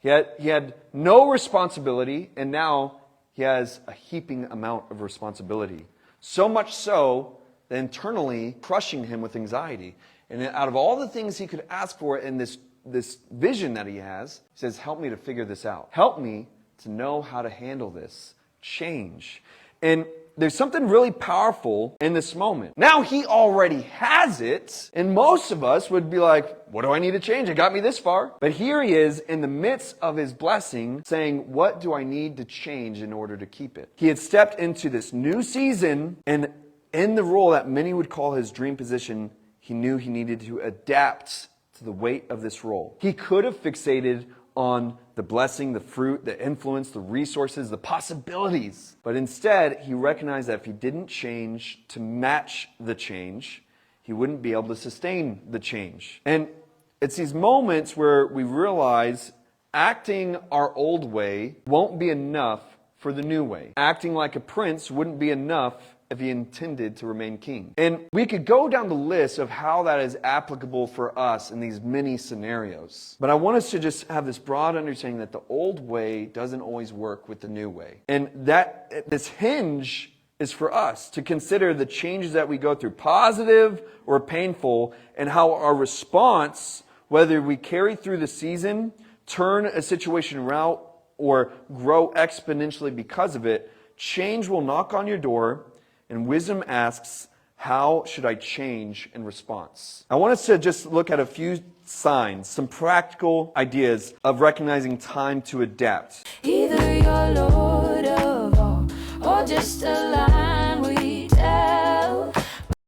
He had no responsibility, and now he has a heaping amount of responsibility. So much so that internally crushing him with anxiety. And out of all the things he could ask for in this vision that he has, he says, help me to figure this out. Help me to know how to handle this change. And there's something really powerful in this moment. Now he already has it, and most of us would be like, what do I need to change? It got me this far. But here he is in the midst of his blessing saying, what do I need to change in order to keep it? He had stepped into this new season, and in the role that many would call his dream position, he knew he needed to adapt to the weight of this role. He could have fixated on the blessing, the fruit, the influence, the resources, the possibilities. But instead, he recognized that if he didn't change to match the change, he wouldn't be able to sustain the change. And it's these moments where we realize acting our old way won't be enough for the new way. Acting like a prince wouldn't be enough if he intended to remain king. And we could go down the list of how that is applicable for us in these many scenarios. But I want us to just have this broad understanding that the old way doesn't always work with the new way. And that this hinge is for us to consider the changes that we go through, positive or painful, and how our response, whether we carry through the season, turn a situation around, or grow exponentially because of it, change will knock on your door. And wisdom asks, how should I change in response? I want us to just look at a few signs, some practical ideas of recognizing time to adapt. Either you're Lord of all, or just a lie.